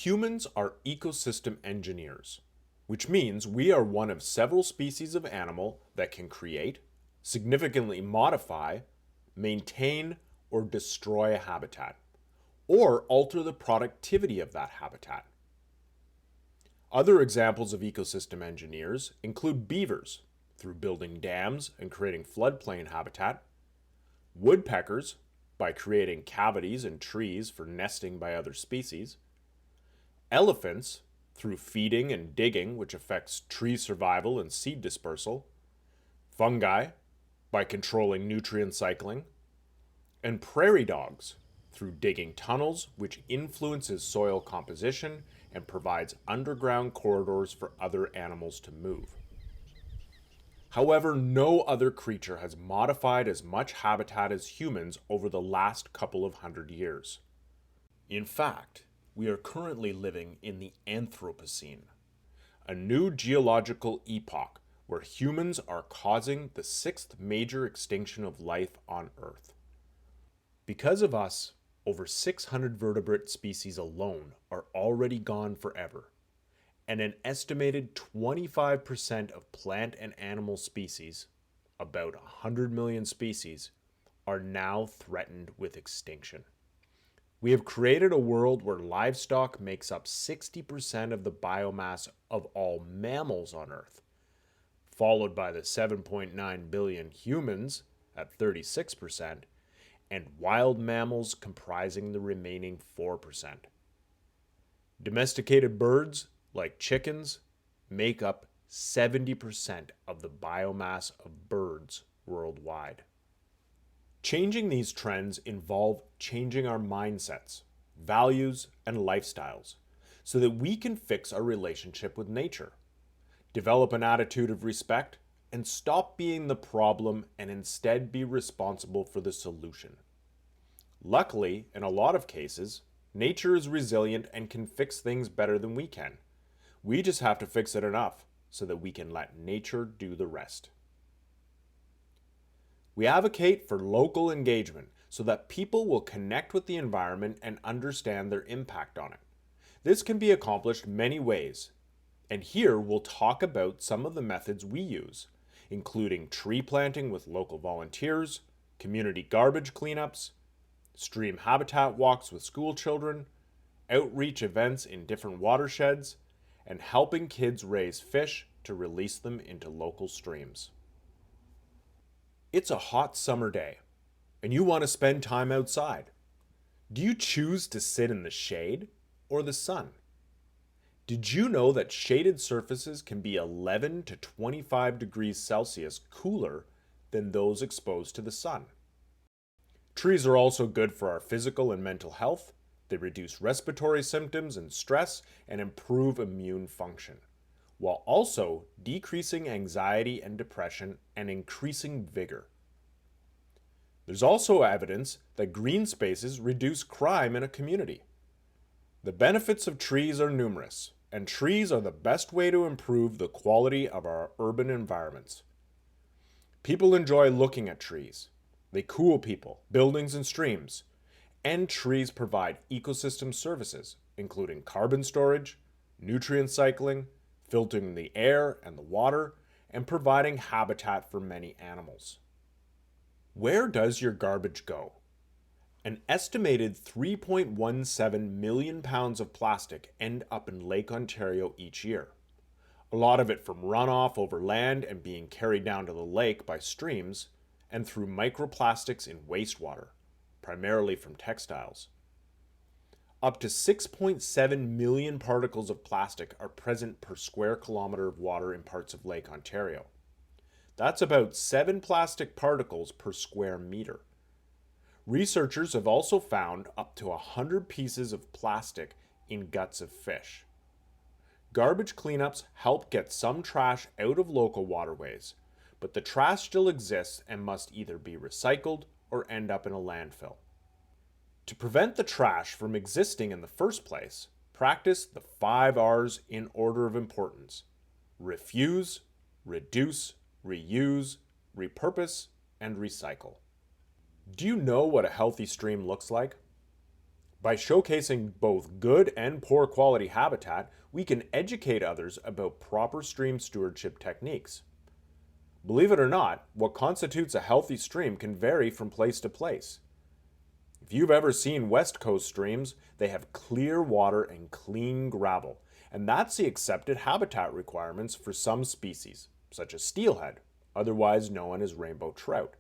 Humans are ecosystem engineers, which means we are one of several species of animal that can create, significantly modify, maintain, or destroy a habitat, or alter the productivity of that habitat. Other examples of ecosystem engineers include beavers, through building dams and creating floodplain habitat, woodpeckers, by creating cavities in trees for nesting by other species, elephants, through feeding and digging, which affects tree survival and seed dispersal, fungi, by controlling nutrient cycling, and prairie dogs, through digging tunnels, which influences soil composition and provides underground corridors for other animals to move. However, no other creature has modified as much habitat as humans over the last couple of hundred years. In fact, we are currently living in the Anthropocene, a new geological epoch where humans are causing the sixth major extinction of life on Earth. Because of us, over 600 vertebrate species alone are already gone forever, and an estimated 25% of plant and animal species, about 100 million species, are now threatened with extinction. We have created a world where livestock makes up 60% of the biomass of all mammals on Earth, followed by the 7.9 billion humans at 36%, and wild mammals comprising the remaining 4%. Domesticated birds, like chickens, make up 70% of the biomass of birds worldwide. Changing these trends involve changing our mindsets, values, and lifestyles so that we can fix our relationship with nature, develop an attitude of respect, and stop being the problem and instead be responsible for the solution. Luckily, in a lot of cases, nature is resilient and can fix things better than we can. We just have to fix it enough so that we can let nature do the rest. We advocate for local engagement so that people will connect with the environment and understand their impact on it. This can be accomplished many ways, and here we'll talk about some of the methods we use, including tree planting with local volunteers, community garbage cleanups, stream habitat walks with school children, outreach events in different watersheds, and helping kids raise fish to release them into local streams. It's a hot summer day, and you want to spend time outside. Do you choose to sit in the shade or the sun? Did you know that shaded surfaces can be 11 to 25 degrees Celsius cooler than those exposed to the sun? Trees are also good for our physical and mental health. They reduce respiratory symptoms and stress and improve immune function, while also decreasing anxiety and depression and increasing vigor. There's also evidence that green spaces reduce crime in a community. The benefits of trees are numerous, and trees are the best way to improve the quality of our urban environments. People enjoy looking at trees. They cool people, buildings, and streams. And trees provide ecosystem services, including carbon storage, nutrient cycling, filtering the air and the water, and providing habitat for many animals. Where does your garbage go? An estimated 3.17 million pounds of plastic end up in Lake Ontario each year. A lot of it from runoff over land and being carried down to the lake by streams, and through microplastics in wastewater, primarily from textiles. Up to 6.7 million particles of plastic are present per square kilometer of water in parts of Lake Ontario. That's about 7 plastic particles per square meter. Researchers have also found up to 100 pieces of plastic in guts of fish. Garbage cleanups help get some trash out of local waterways, but the trash still exists and must either be recycled or end up in a landfill. To prevent the trash from existing in the first place, practice the 5 R's in order of importance: refuse, reduce, reuse, repurpose, and recycle. Do you know what a healthy stream looks like? By showcasing both good and poor quality habitat, we can educate others about proper stream stewardship techniques. Believe it or not, what constitutes a healthy stream can vary from place to place. If you've ever seen West Coast streams, they have clear water and clean gravel, and that's the accepted habitat requirements for some species, such as steelhead, otherwise known as rainbow trout.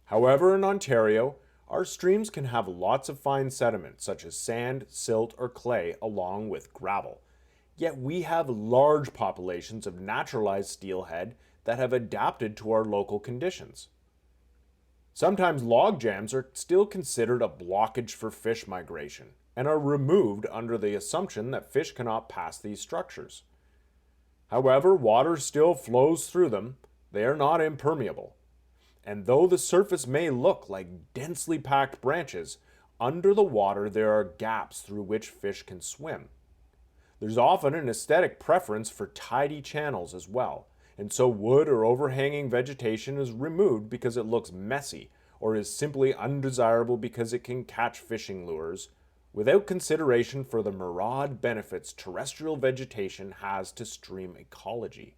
However, in Ontario, our streams can have lots of fine sediment, such as sand, silt, or clay, along with gravel. Yet we have large populations of naturalized steelhead that have adapted to our local conditions. Sometimes log jams are still considered a blockage for fish migration and are removed under the assumption that fish cannot pass these structures. However, water still flows through them. They are not impermeable. And though the surface may look like densely packed branches, under the water there are gaps through which fish can swim. There's often an aesthetic preference for tidy channels as well, and so wood or overhanging vegetation is removed because it looks messy or is simply undesirable because it can catch fishing lures, without consideration for the myriad benefits terrestrial vegetation has to stream ecology.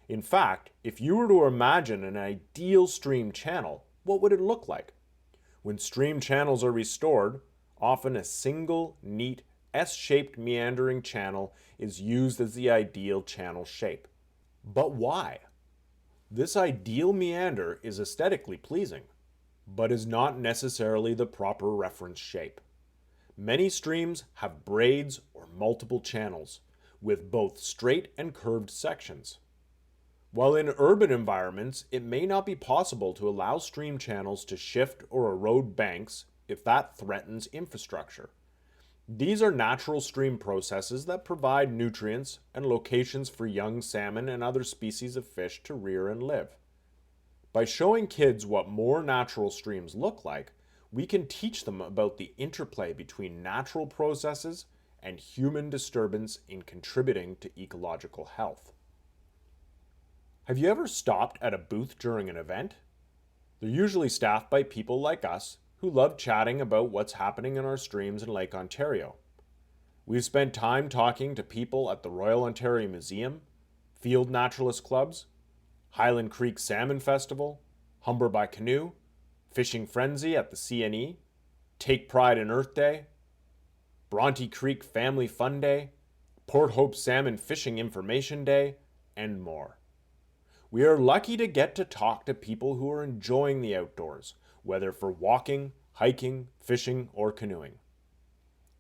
In fact, if you were to imagine an ideal stream channel, what would it look like? When stream channels are restored, often a single, neat, S-shaped meandering channel is used as the ideal channel shape. But why? This ideal meander is aesthetically pleasing, but is not necessarily the proper reference shape. Many streams have braids or multiple channels, with both straight and curved sections. While in urban environments, it may not be possible to allow stream channels to shift or erode banks if that threatens infrastructure. These are natural stream processes that provide nutrients and locations for young salmon and other species of fish to rear and live. By showing kids what more natural streams look like, we can teach them about the interplay between natural processes and human disturbance in contributing to ecological health. Have you ever stopped at a booth during an event? They're usually staffed by people like us who love chatting about what's happening in our streams in Lake Ontario. We've spent time talking to people at the Royal Ontario Museum, Field Naturalist Clubs, Highland Creek Salmon Festival, Humber by Canoe, Fishing Frenzy at the CNE, Take Pride in Earth Day, Bronte Creek Family Fun Day, Port Hope Salmon Fishing Information Day, and more. We are lucky to get to talk to people who are enjoying the outdoors, whether for walking, hiking, fishing, or canoeing.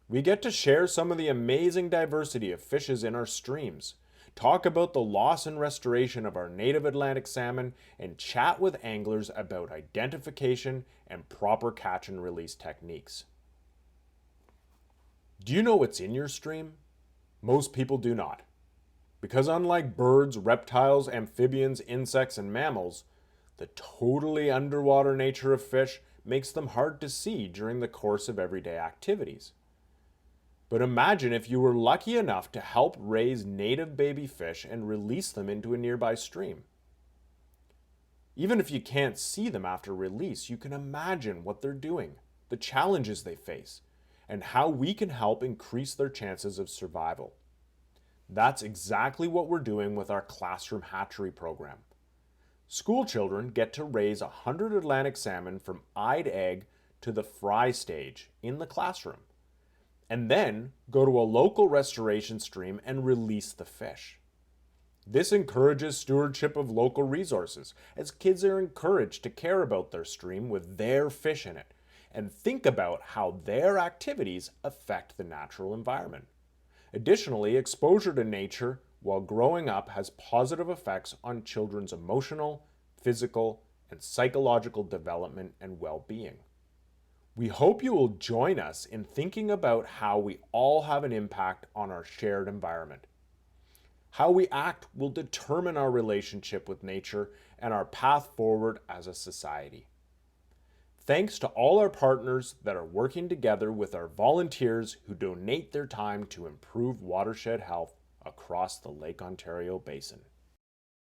We get to share some of the amazing diversity of fishes in our streams, talk about the loss and restoration of our native Atlantic salmon, and chat with anglers about identification and proper catch and release techniques. Do you know what's in your stream? Most people do not. Because unlike birds, reptiles, amphibians, insects, and mammals, the totally underwater nature of fish makes them hard to see during the course of everyday activities. But imagine if you were lucky enough to help raise native baby fish and release them into a nearby stream. Even if you can't see them after release, you can imagine what they're doing, the challenges they face, and how we can help increase their chances of survival. That's exactly what we're doing with our classroom hatchery program. School children get to raise 100 Atlantic salmon from eyed egg to the fry stage in the classroom, and then go to a local restoration stream and release the fish. This encourages stewardship of local resources, as kids are encouraged to care about their stream with their fish in it, and think about how their activities affect the natural environment. Additionally, exposure to nature while growing up has positive effects on children's emotional, physical, and psychological development and well-being. We hope you will join us in thinking about how we all have an impact on our shared environment. How we act will determine our relationship with nature and our path forward as a society. Thanks to all our partners that are working together with our volunteers who donate their time to improve watershed health across the Lake Ontario Basin.